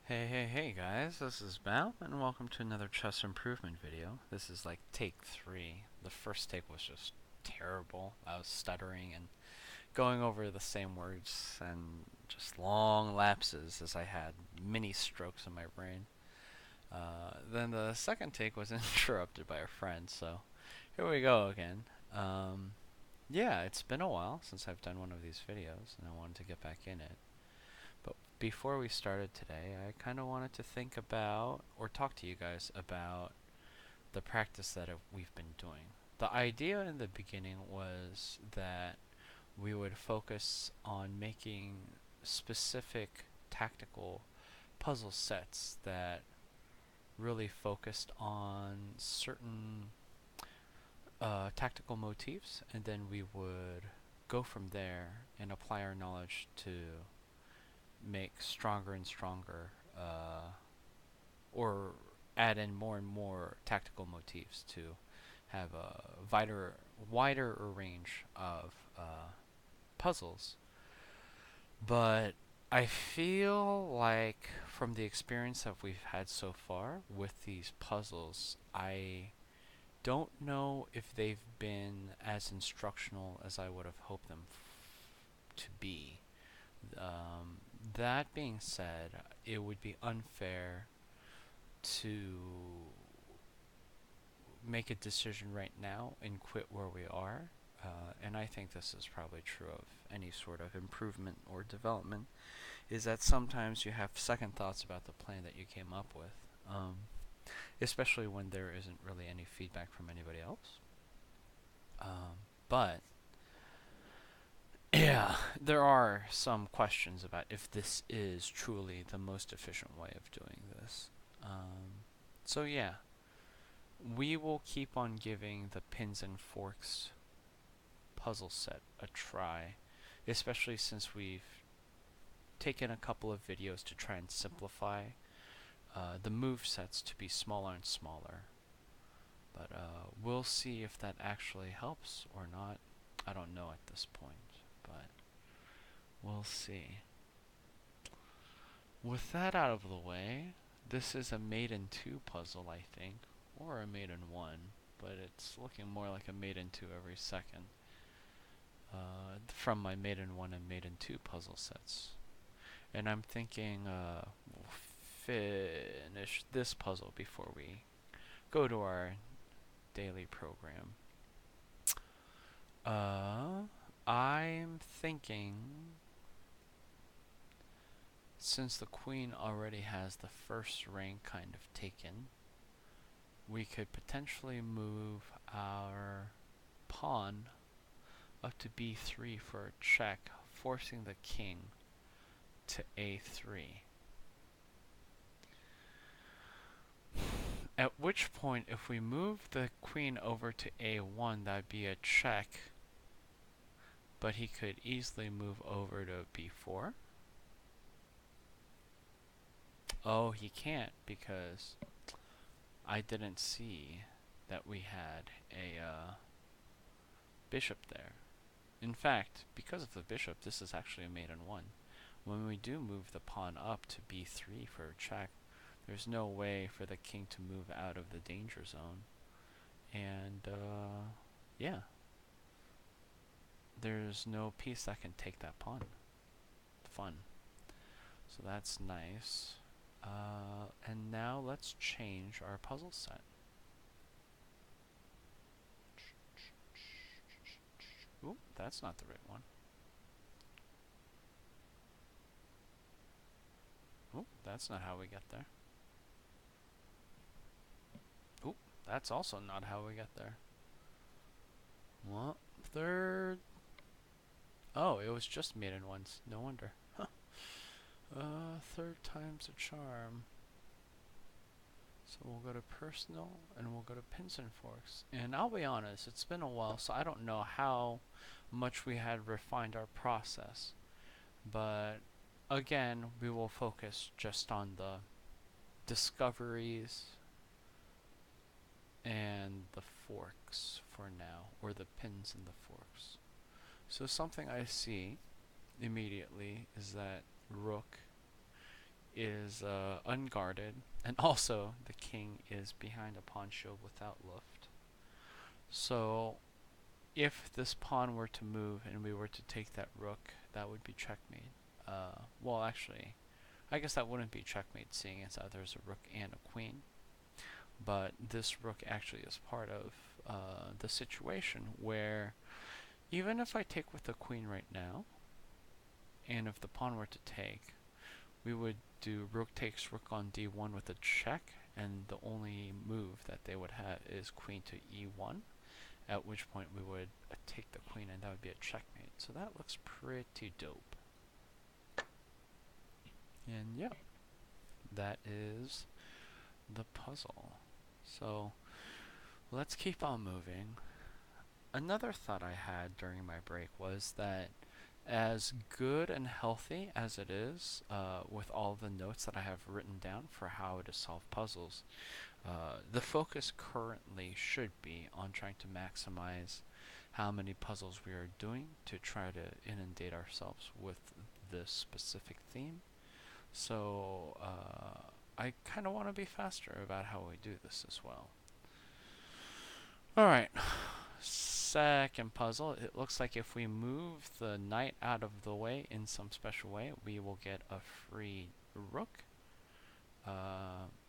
Hey guys, this is Mal, and welcome to another chess improvement video. This is like take 3. The first take was just terrible. I was stuttering and going over the same words and just long lapses as I had mini strokes in my brain. Then the second take was interrupted by a friend, so here we go again. Yeah, it's been a while since I've done one of these videos, and I wanted to get back in it. But before we started today, I kind of wanted to think about or talk to you guys about the practice that we've been doing. The idea in the beginning was that we would focus on making specific tactical puzzle sets that really focused on certain tactical motifs, and then we would go from there and apply our knowledge to make stronger and stronger, or add in more and more tactical motifs to have a wider range of puzzles. But I feel like from the experience that we've had so far with these puzzles, I don't know if they've been as instructional as I would have hoped them to be. Um, that being said, it would be unfair to make a decision right now and quit where we are. And I think this is probably true of any sort of improvement or development, is that sometimes you have second thoughts about the plan that you came up with, especially when there isn't really any feedback from anybody else. But yeah, there are some questions about if this is truly the most efficient way of doing this. So yeah, we will keep on giving the pins and forks puzzle set a try, especially since we've taken a couple of videos to try and simplify the move sets to be smaller and smaller. But we'll see if that actually helps or not. I don't know at this point, but we'll see. With that out of the way, this is a mate in 2 puzzle, I think, or a mate in 1, but it's looking more like a mate in 2 every second. From my mate in 1 and mate in 2 puzzle sets. And I'm thinking we'll finish this puzzle before we go to our daily program. I'm thinking, since the queen already has the first rank kind of taken, we could potentially move our pawn up to b3 for a check, forcing the king to a3. At which point, if we move the queen over to a1, that'd be a check, but he could easily move over to b4. Oh, he can't, because I didn't see that we had a bishop there. In fact, because of the bishop, this is actually a mate in 1. When we do move the pawn up to b3 for a check, there's no way for the king to move out of the danger zone. And, yeah. There's no piece that can take that pawn. Fun. So that's nice. And now let's change our puzzle set. Ooh, that's not the right one. Ooh, that's not how we get there. Ooh, that's also not how we get there. Well, third. Oh, it was just maiden once. No wonder. Huh. Third time's a charm. So we'll go to personal and we'll go to pins and forks. And I'll be honest, it's been a while, so I don't know how much we had refined our process. But again, we will focus just on the discoveries and the forks for now, or the pins and the forks. So something I see immediately is that rook is unguarded, and also the king is behind a pawn shield without lift. So if this pawn were to move and we were to take that rook, that would be checkmate. Well, actually, I guess that wouldn't be checkmate, seeing as there's a rook and a queen. But this rook actually is part of the situation where even if I take with the queen right now, and if the pawn were to take, we would do rook takes rook on d1 with a check, and the only move that they would have is queen to e1, at which point we would take the queen and that would be a checkmate. So that looks pretty dope. And yeah, that is the puzzle. So let's keep on moving. Another thought I had during my break was that as good and healthy as it is, with all the notes that I have written down for how to solve puzzles, the focus currently should be on trying to maximize how many puzzles we are doing to try to inundate ourselves with this specific theme. So I kind of want to be faster about how we do this as well. Alright, second puzzle. It looks like if we move the knight out of the way in some special way, we will get a free rook.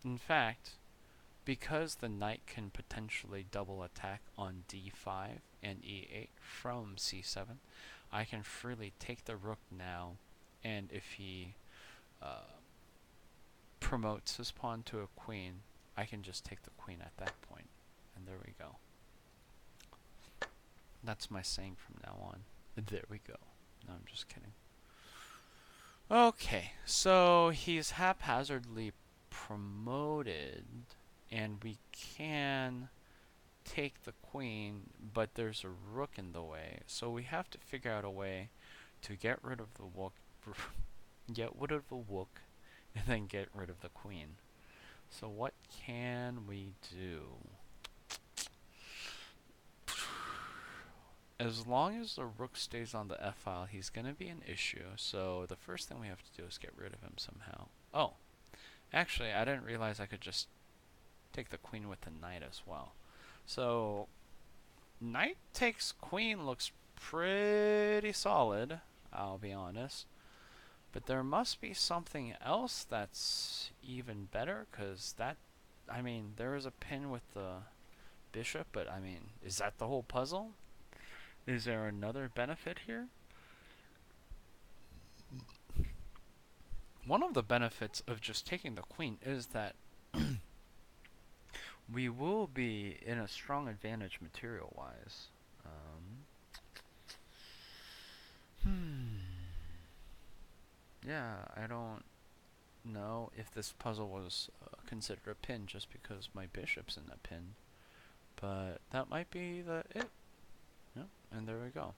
In fact, because the knight can potentially double attack on d5 and e8 from c7, I can freely take the rook now, and if he promotes his pawn to a queen, I can just take the queen at that point. And there we go. That's my saying from now on. There we go. No, I'm just kidding. Okay, so he's haphazardly promoted, and we can take the queen, but there's a rook in the way. So we have to figure out a way to get rid of the rook, and then get rid of the queen. So what can we do? As long as the rook stays on the f-file, he's going to be an issue. So the first thing we have to do is get rid of him somehow. Oh, actually, I didn't realize I could just take the queen with the knight as well. So knight takes queen looks pretty solid, I'll be honest. But there must be something else that's even better, because that, I mean, there is a pin with the bishop, but I mean, is that the whole puzzle? Is there another benefit here? One of the benefits of just taking the queen is that we will be in a strong advantage material-wise. Yeah, I don't know if this puzzle was considered a pin just because my bishop's in the pin, but that might be it. Yep, and there we go.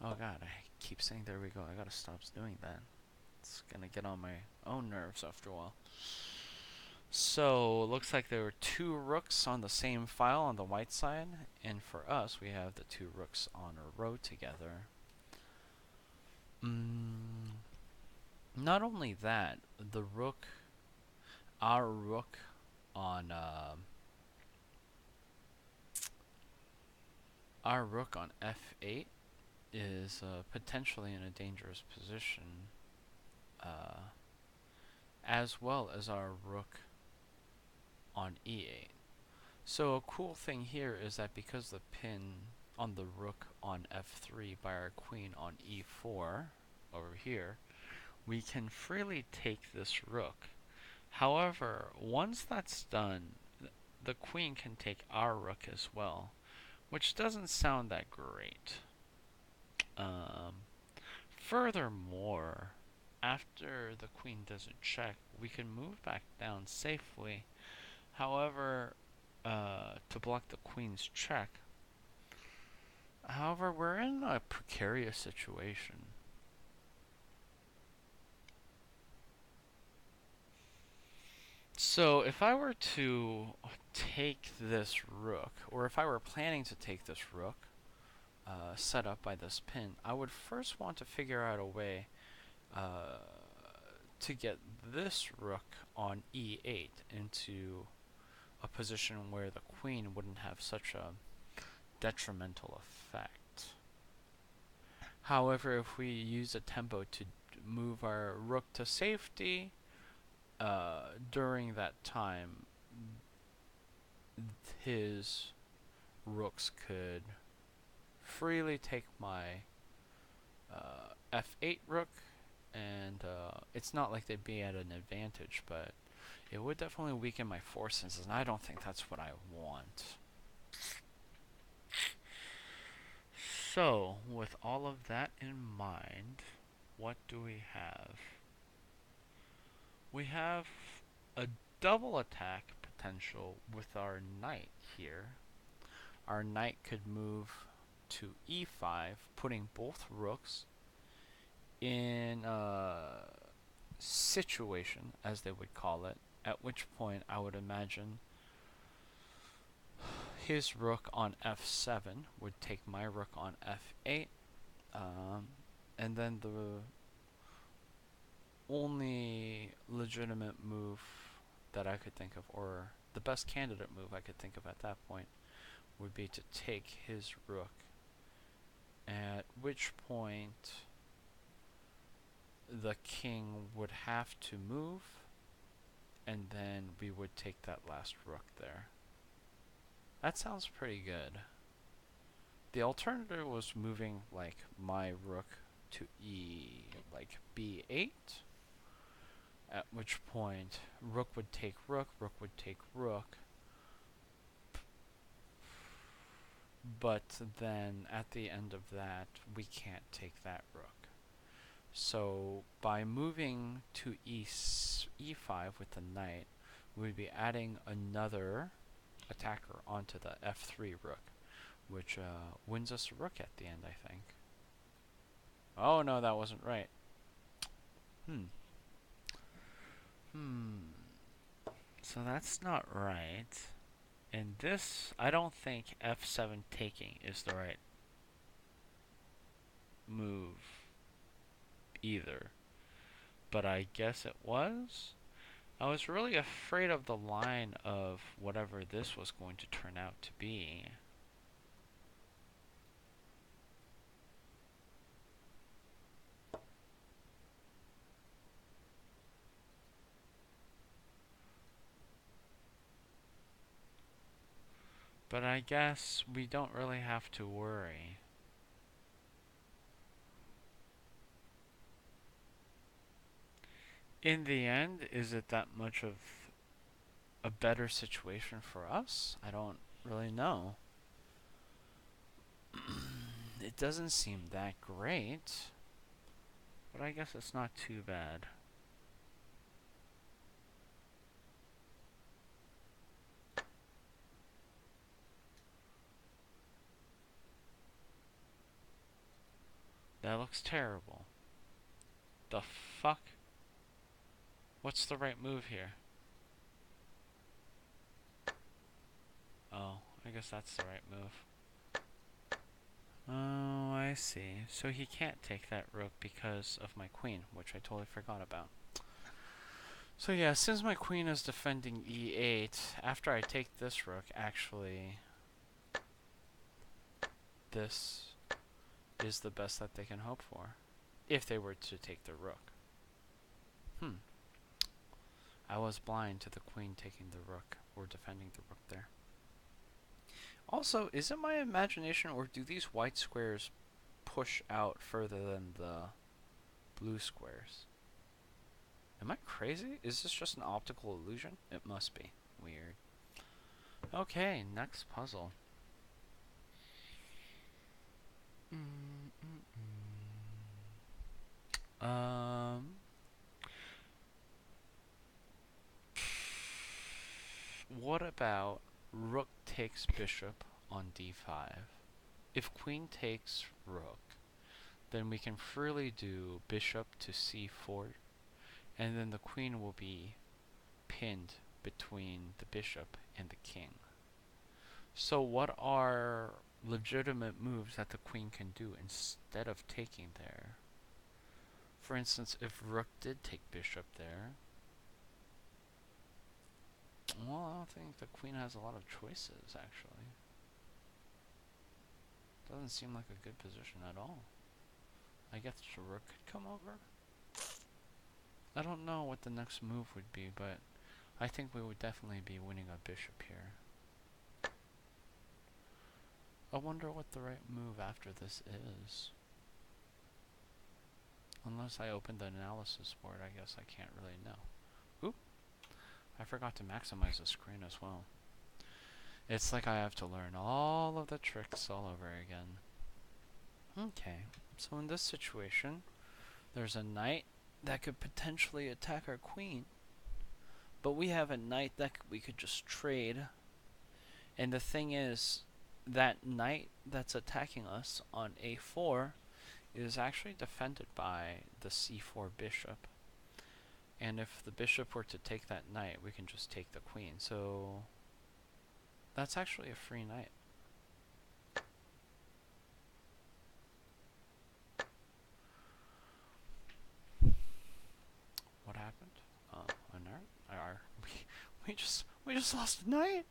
Oh god, I keep saying there we go. I gotta stop doing that. It's gonna get on my own nerves after a while. So, looks like there were two rooks on the same file on the white side, and for us, we have the two rooks on a row together. Not only that, the rook, our rook on f8 is potentially in a dangerous position, as well as our rook on e8. So a cool thing here is that because the pin on the rook on f3 by our queen on e4 over here, we can freely take this rook. However, once that's done, the queen can take our rook as well, which doesn't sound that great. Furthermore, after the queen does a check, we can move back down safely. However, to block the queen's check. However, we're in a precarious situation. So if I were to take this rook, or if I were planning to take this rook, set up by this pin, I would first want to figure out a way to get this rook on e8 into a position where the queen wouldn't have such a detrimental effect. However, if we use a tempo to move our rook to safety, during that time, his rooks could freely take my f8 rook, and it's not like they'd be at an advantage, but it would definitely weaken my forces, and I don't think that's what I want. So, with all of that in mind, what do we have? We have a double attack potential with our knight here. Our knight could move to e5, putting both rooks in a situation, as they would call it, at which point I would imagine his rook on f7 would take my rook on f8, and then the only legitimate move that I could think of, or the best candidate move I could think of at that point, would be to take his rook, at which point the king would have to move, and then we would take that last rook there. That sounds pretty good. The alternative was moving like my rook to like b8, at which point rook would take rook, rook would take rook, but then at the end of that we can't take that rook. So by moving to e5 with the knight, we'd be adding another attacker onto the f3 rook, which wins us a rook at the end, I think. Oh no, that wasn't right. So that's not right. And this, I don't think f7 taking is the right move either. But I guess it was? I was really afraid of the line of whatever this was going to turn out to be. But I guess we don't really have to worry. In the end, is it that much of a better situation for us? I don't really know. It doesn't seem that great, but I guess it's not too bad. That looks terrible. The fuck? What's the right move here? Oh, I guess that's the right move. Oh, I see. So he can't take that rook because of my queen, which I totally forgot about. So yeah, since my queen is defending e8, after I take this rook, actually, this is the best that they can hope for, if they were to take the rook. I was blind to the queen taking the rook, or defending the rook there. Also, is it my imagination, or do these white squares push out further than the blue squares? Am I crazy? Is this just an optical illusion? It must be. Weird. Okay, next puzzle. What about rook takes bishop on d5? If queen takes rook, then we can freely do bishop to c4, and then the queen will be pinned between the bishop and the king. So what are legitimate moves that the queen can do instead of taking there? for instance, if rook did take bishop there, well, I don't think the queen has a lot of choices, actually. Doesn't seem like a good position at all. I guess the rook could come over. I don't know what the next move would be, but I think we would definitely be winning a bishop here. I wonder what the right move after this is. Unless I open the analysis board, I guess I can't really know. Oop! I forgot to maximize the screen as well. It's like I have to learn all of the tricks all over again. Okay, so in this situation, there's a knight that could potentially attack our queen. But we have a knight that we could just trade. And the thing is, that knight that's attacking us on a4 is actually defended by the c4 bishop. And if the bishop were to take that knight, we can just take the queen. So that's actually a free knight. What happened? We just lost a knight.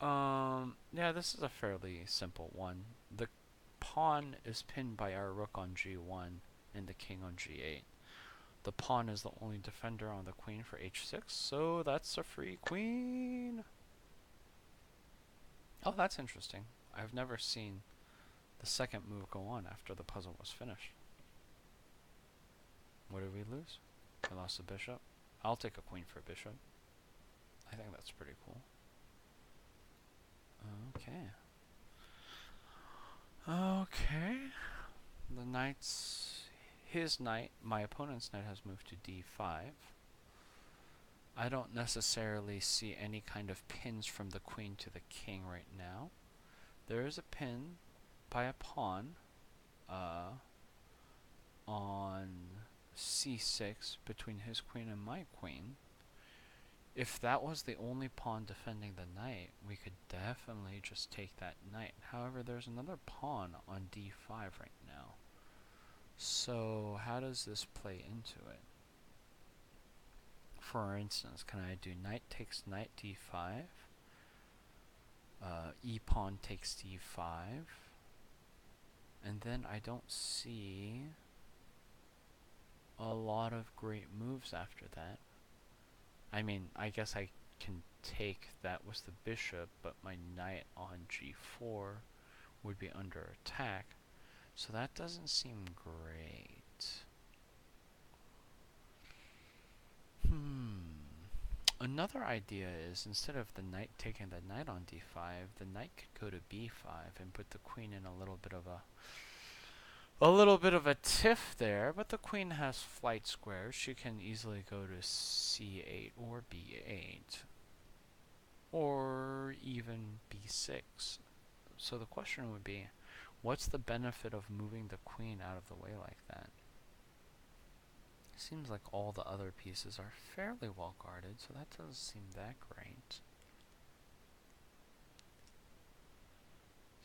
Yeah, this is a fairly simple one. The pawn is pinned by our rook on g1 and the king on g8. The pawn is the only defender on the queen for h6, so that's a free queen. Oh, that's interesting. I've never seen the second move go on after the puzzle was finished. What did we lose? We lost the bishop. I'll take a queen for a bishop. I think that's pretty cool. Okay. Okay. The knight's... His knight, my opponent's knight, has moved to d5. I don't necessarily see any kind of pins from the queen to the king right now. There is a pin by a pawn on c6 between his queen and my queen. If that was the only pawn defending the knight, we could definitely just take that knight. However, there's another pawn on d5 right now. So how does this play into it? For instance, can I do knight takes knight d5, e-pawn takes d5, and then I don't see a lot of great moves after that. I mean, I guess I can take that was the bishop, but my knight on g4 would be under attack, so that doesn't seem great. Another idea is, instead of the knight taking the knight on d5, the knight could go to b5 and put the queen in a little bit of a tiff there, but the queen has flight squares. She can easily go to c8 or b8 or even b6. So the question would be, what's the benefit of moving the queen out of the way like that? It seems like all the other pieces are fairly well guarded, so that doesn't seem that great.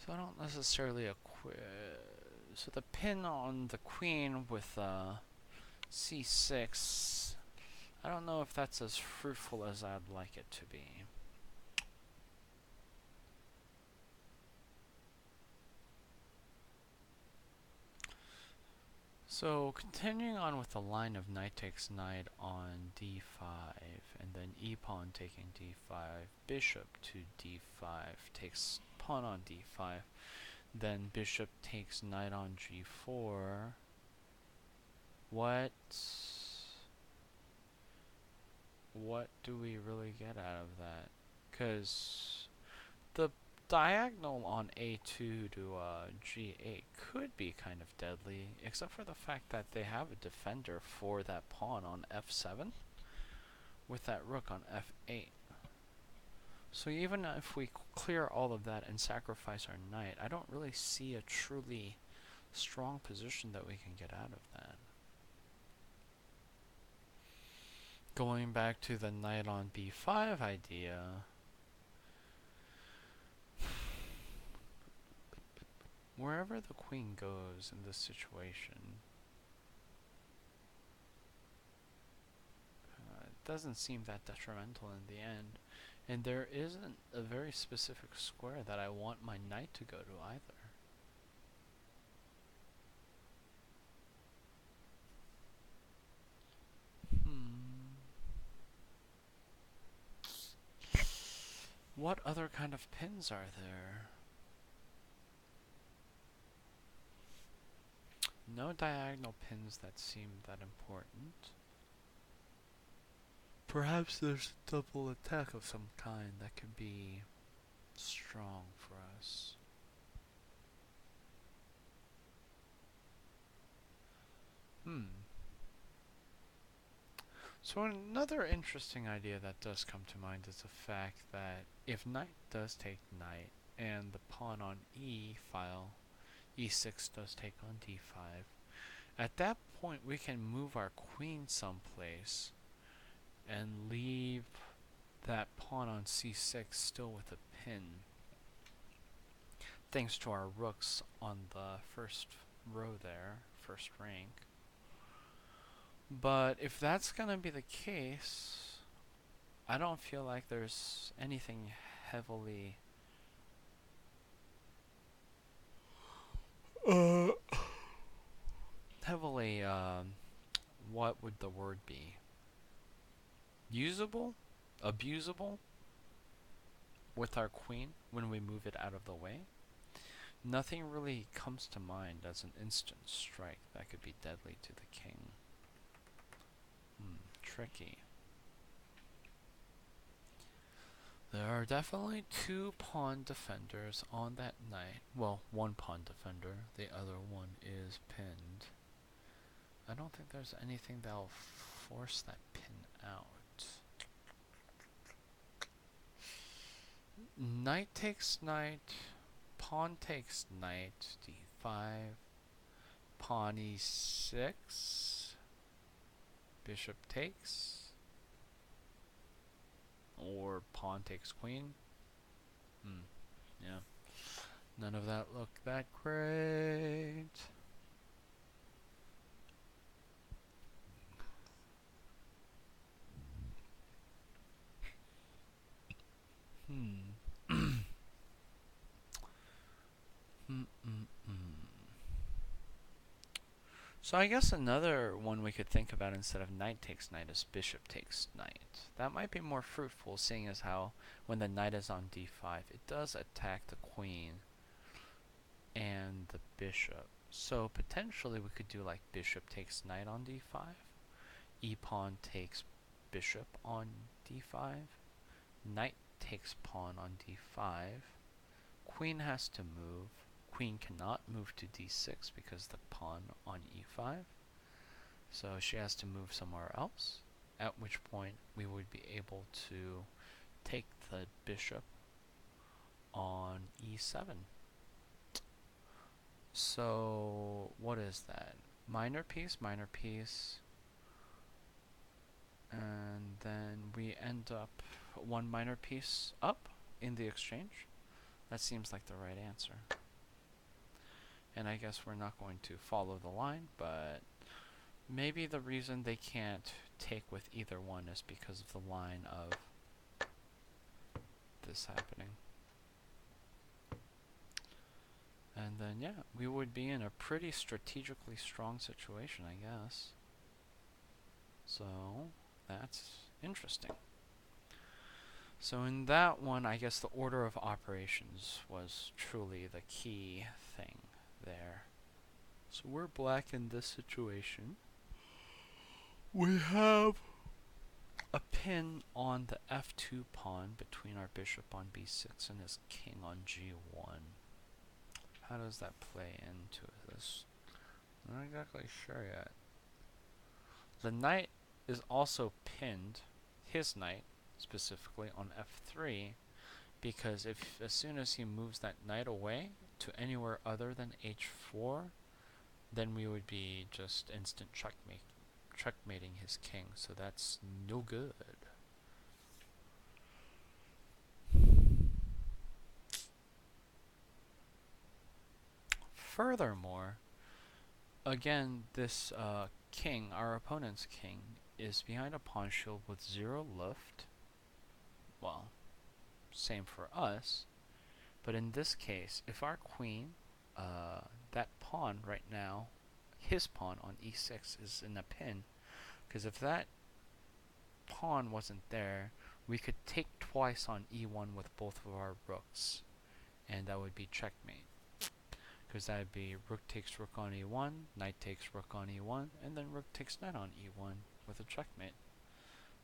So I don't necessarily so the pin on the queen with c6, I don't know if that's as fruitful as I'd like it to be. So continuing on with the line of knight takes knight on d5, and then e-pawn taking d5, bishop to d5, takes pawn on d5, then bishop takes knight on g4. What do we really get out of that? Because the diagonal on a2 to g8 could be kind of deadly, except for the fact that they have a defender for that pawn on f7 with that rook on f8. So even if we clear all of that and sacrifice our knight, I don't really see a truly strong position that we can get out of that. Going back to the knight on b5 idea, wherever the queen goes in this situation, doesn't seem that detrimental in the end. And there isn't a very specific square that I want my knight to go to either. What other kind of pins are there? No diagonal pins that seem that important. Perhaps there's a double attack of some kind that could be strong for us. So another interesting idea that does come to mind is the fact that if knight does take knight and the pawn on e file, e6 does take on d5, at that point we can move our queen someplace and leave that pawn on c6 still with a pin, thanks to our rooks on the first row there, first rank. But if that's gonna be the case, I don't feel like there's anything heavily what would the word be? Usable? Abusable? With our queen when we move it out of the way? Nothing really comes to mind as an instant strike that could be deadly to the king. Tricky. There are definitely two pawn defenders on that knight. Well, one pawn defender, the other one is pinned. I don't think there's anything that'll force that pin out. Knight takes knight, pawn takes knight, d5, pawn e6, bishop takes, or pawn takes queen. Yeah. None of that looked that great. So I guess another one we could think about instead of knight takes knight is bishop takes knight. That might be more fruitful, seeing as how when the knight is on d5, it does attack the queen and the bishop. So potentially we could do like bishop takes knight on d5, e-pawn takes bishop on d5, knight takes pawn on d5, queen has to move, queen cannot move to d6 because the pawn on e5, so she has to move somewhere else, at which point we would be able to take the bishop on e7. So what is that? Minor piece, and then we end up one minor piece up in the exchange. That seems like the right answer. And I guess we're not going to follow the line, but maybe the reason they can't take with either one is because of the line of this happening. And then, yeah, we would be in a pretty strategically strong situation, I guess. So, that's interesting. So in that one, I guess the order of operations was truly the key thing there. So we're black in this situation. We have a pin on the f2 pawn between our bishop on b6 and his king on g1. How does that play into this? I'm not exactly sure yet. The knight is also pinned, his knight specifically, on f3, because if as soon as he moves that knight away to anywhere other than h4, then we would be just instant checkmating his king, so that's no good. Furthermore, again, this king, our opponent's king, is behind a pawn shield with 0 lift. Well, same for us. But in this case, if our queen, that pawn right now, his pawn on e6 is in a pin, because if that pawn wasn't there, we could take twice on e1 with both of our rooks, and that would be checkmate. Because that would be rook takes rook on e1, knight takes rook on e1, and then rook takes knight on e1 with a checkmate.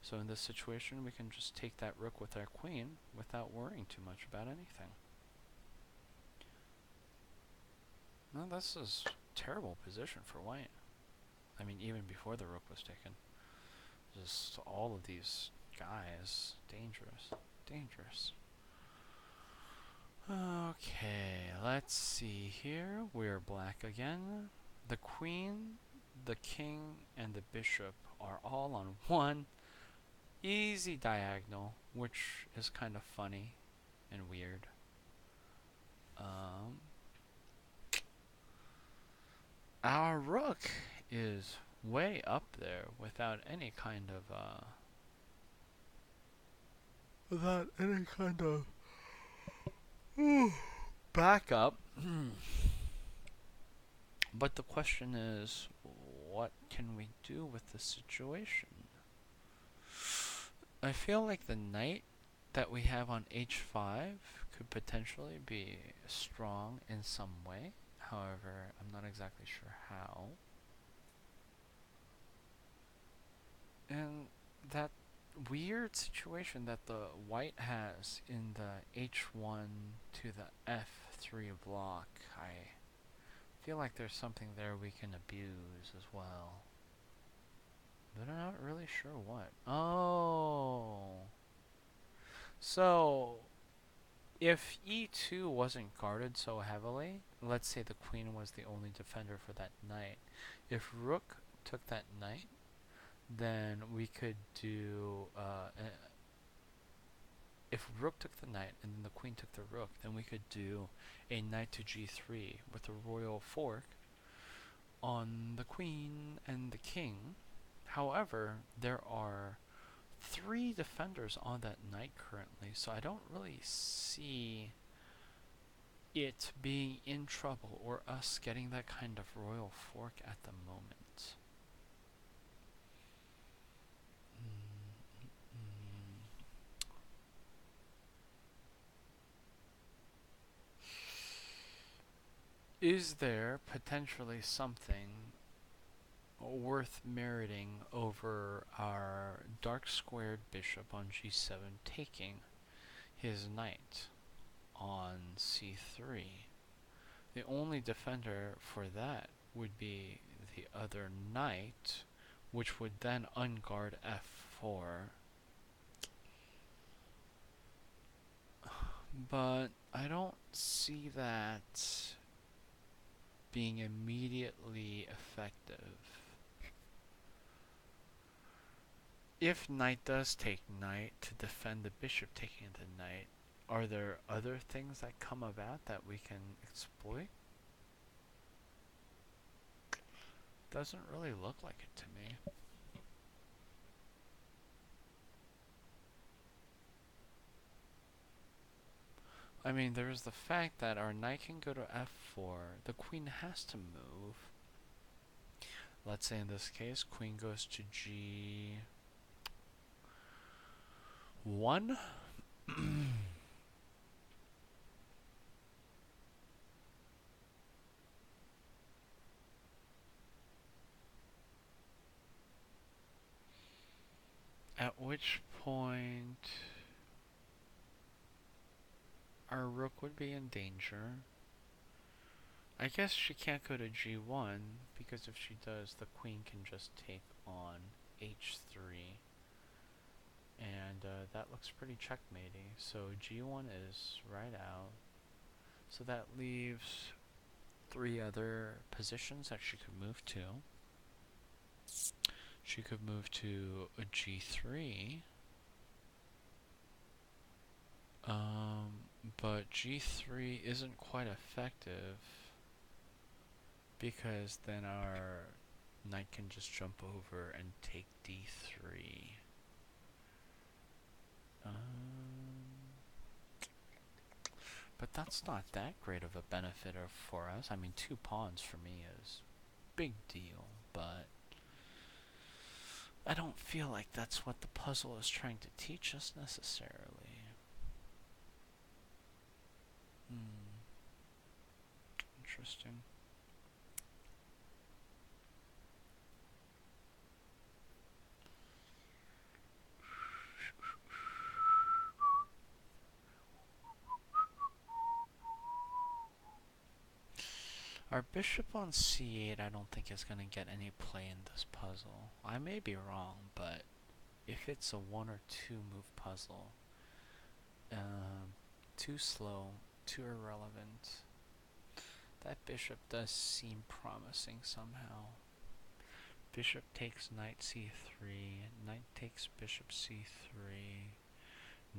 So in this situation, we can just take that rook with our queen without worrying too much about anything. No, this is a terrible position for white. I mean, even before the rook was taken. Just all of these guys, dangerous, dangerous. Okay, let's see here. We're black again. The queen, the king, and the bishop are all on one easy diagonal, which is kind of funny and weird. Our rook is way up there without any kind of backup. But the question is, what can we do with this situation? I feel like the knight that we have on h5 could potentially be strong in some way. However, I'm not exactly sure how. And that weird situation that the white has in the h1 to the f3 block, I feel like there's something there we can abuse as well. But I'm not really sure what. Oh. So, if e2 wasn't guarded so heavily, let's say the queen was the only defender for that knight. If rook took that knight, then we could do, if rook took the knight and then the queen took the rook, then we could do a knight to g3 with a royal fork on the queen and the king. However, there are 3 defenders on that knight currently, so I don't really see it being in trouble or us getting that kind of royal fork at the moment. Is there potentially something worth meriting over our dark squared bishop on g7 taking his knight on c3? The only defender for that would be the other knight, which would then unguard f4. But I don't see that being immediately effective. If knight does take knight to defend the bishop taking the knight, are there other things that come about that we can exploit? Doesn't really look like it to me. I mean, there's the fact that our knight can go to f4. The queen has to move. Let's say in this case, queen goes to g1. At which point our rook would be in danger. I guess she can't go to g1 because if she does, the queen can just take on h3. And that looks pretty checkmatey. So g1 is right out. So that leaves 3 other positions that she could move to. She could move to a g3. But g3 isn't quite effective because then our Knight can just jump over and take d3. But that's not that great of a benefit for us. I mean, 2 pawns for me is big deal, but I don't feel like that's what the puzzle is trying to teach us necessarily. Interesting. Our bishop on c8 I don't think is going to get any play in this puzzle. I may be wrong, but if it's a 1 or 2 move puzzle, too slow, too irrelevant, that bishop does seem promising somehow. Bishop takes knight c3, knight takes bishop c3,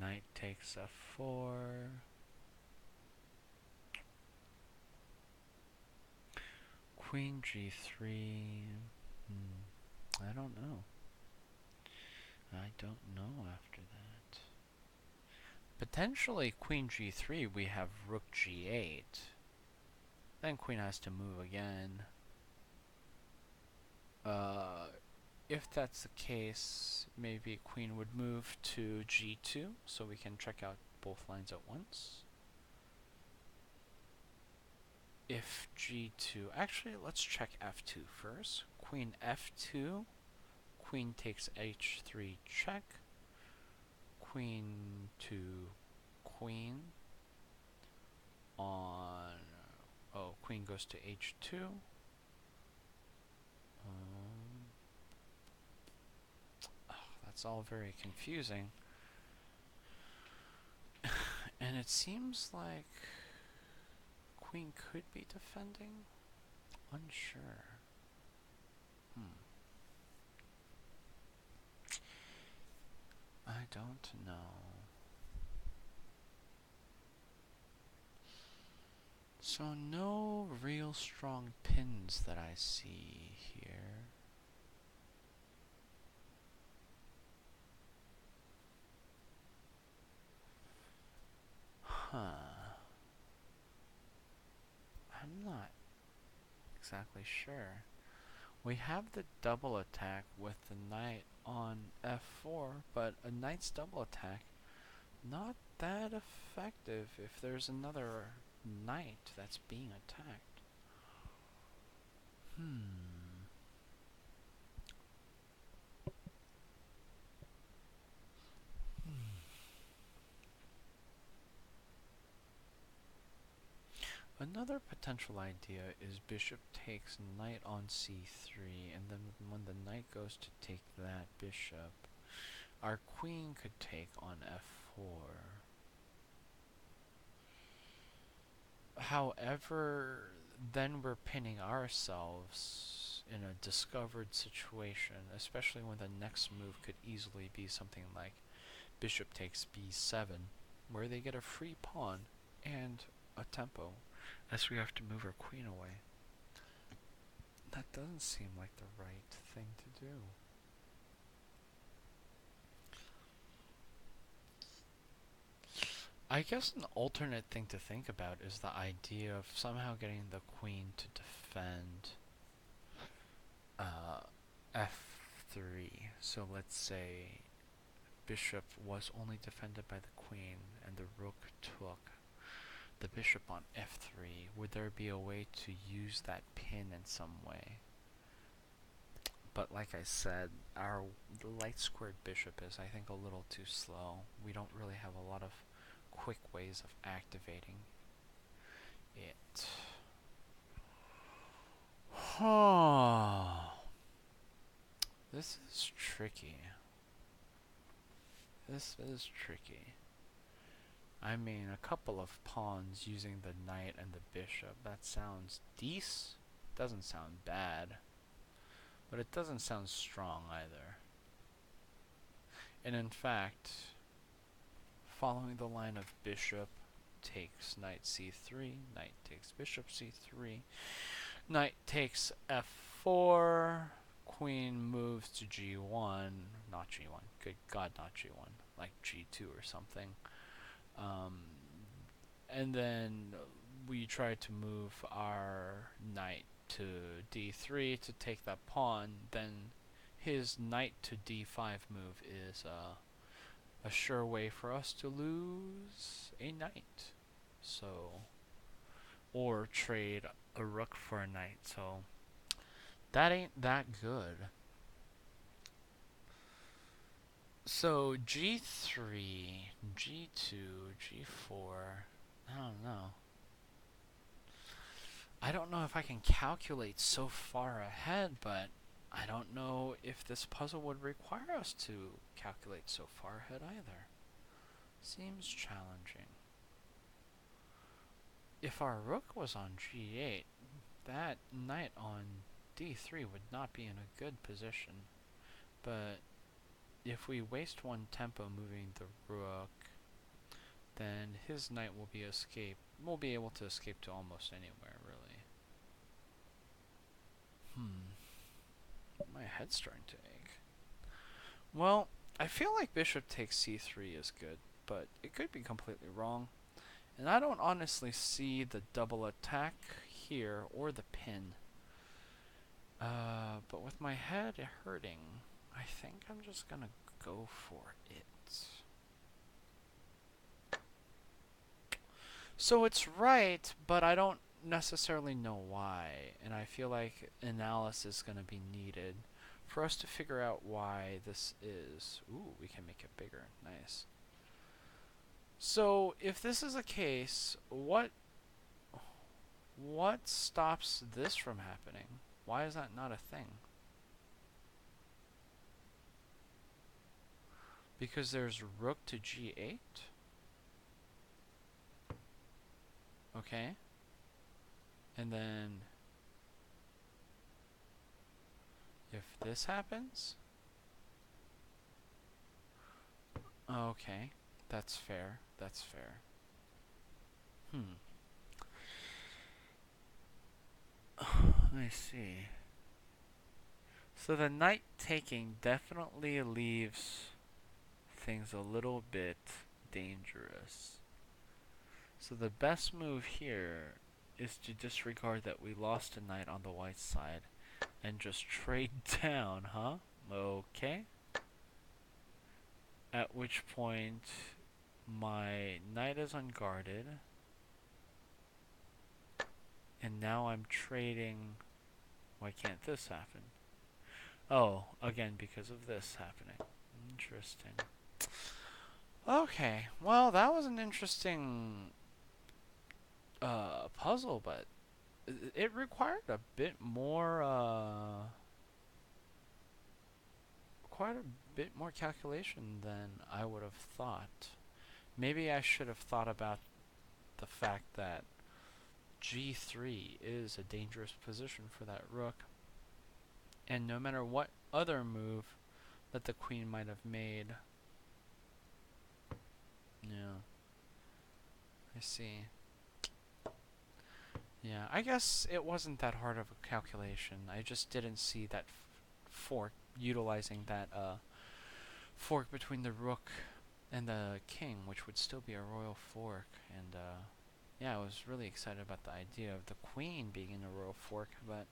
knight takes f4, queen g3. I don't know. I don't know after that. Potentially queen g3 we have rook g8. Then queen has to move again. If that's the case, maybe queen would move to g2 so we can check out both lines at once. If g2, actually let's check f2 first. Queen f2, queen takes h3 check, queen to queen on, queen goes to h2. That's all very confusing. And it seems like queen could be defending? Unsure. I don't know. So no real strong pins that I see here. I'm not exactly sure. We have the double attack with the knight on f4, but a knight's double attack, not that effective if there's another knight that's being attacked. Another potential idea is bishop takes knight on c3, and then when the knight goes to take that bishop, our queen could take on f4. However, then we're pinning ourselves in a discovered situation, especially when the next move could easily be something like bishop takes b7, where they get a free pawn and a tempo, as we have to move our queen away. That doesn't seem like the right thing to do. I guess an alternate thing to think about is the idea of somehow getting the queen to defend f3. So let's say bishop was only defended by the queen and the rook took the bishop on f3. Would there be a way to use that pin in some way? But like I said, our light squared bishop is, I think, a little too slow. We don't really have a lot of quick ways of activating it. This is tricky. This is tricky. I mean, a couple of pawns using the knight and the bishop, that sounds decent. Doesn't sound bad. But it doesn't sound strong either. And in fact, following the line of bishop takes knight c3, knight takes bishop c3, knight takes f4, g4, queen moves to g1, not g1, good god, not g1, like g2 or something. And then we try to move our knight to d3 to take that pawn, then his knight to d5 move is a sure way for us to lose a knight. So, or trade a rook for a knight. So, that ain't that good. So, g3, g2, g4, I don't know. I don't know if I can calculate so far ahead, but I don't know if this puzzle would require us to calculate so far ahead either. Seems challenging. If our rook was on g8, that knight on d3 would not be in a good position. But if we waste one tempo moving the rook, then his knight will be able to escape to almost anywhere, really. My head's starting to ache. Well, I feel like bishop takes c3 is good, but it could be completely wrong. And I don't honestly see the double attack here or the pin. But with my head hurting, I think I'm just gonna go for it. So it's right, but I don't necessarily know why, and I feel like analysis is going to be needed for us to figure out why this is. Ooh, we can make it bigger. Nice. So if this is a case, what stops this from happening? Why is that not a thing? Because there's rook to g8? Okay. And then if this happens, okay, that's fair. That's fair. I see. So the knight taking definitely leaves things a little bit dangerous. So the best move here is to disregard that we lost a knight on the white side and just trade down, huh? Okay. At which point my knight is unguarded. And now I'm trading. Why can't this happen? Oh, again, because of this happening. Interesting. Okay, well, that was an interesting puzzle, but it required a bit more calculation than I would have thought. Maybe I should have thought about the fact that g3 is a dangerous position for that rook, and no matter what other move that the queen might have made. Yeah, I see. Yeah, I guess it wasn't that hard of a calculation. I just didn't see that fork, utilizing that fork between the rook and the king, which would still be a royal fork. And yeah, I was really excited about the idea of the queen being in a royal fork, but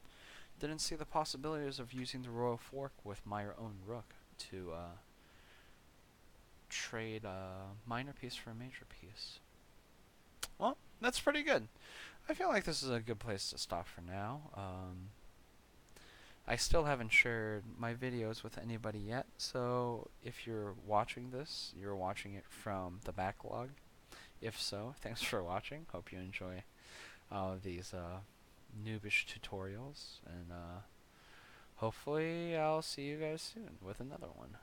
didn't see the possibilities of using the royal fork with my own rook to trade a minor piece for a major piece. Well, that's pretty good. I feel like this is a good place to stop for now. I still haven't shared my videos with anybody yet, so if you're watching this, you're watching it from the backlog. If so, thanks for watching. Hope you enjoy these noobish tutorials, and hopefully I'll see you guys soon with another one.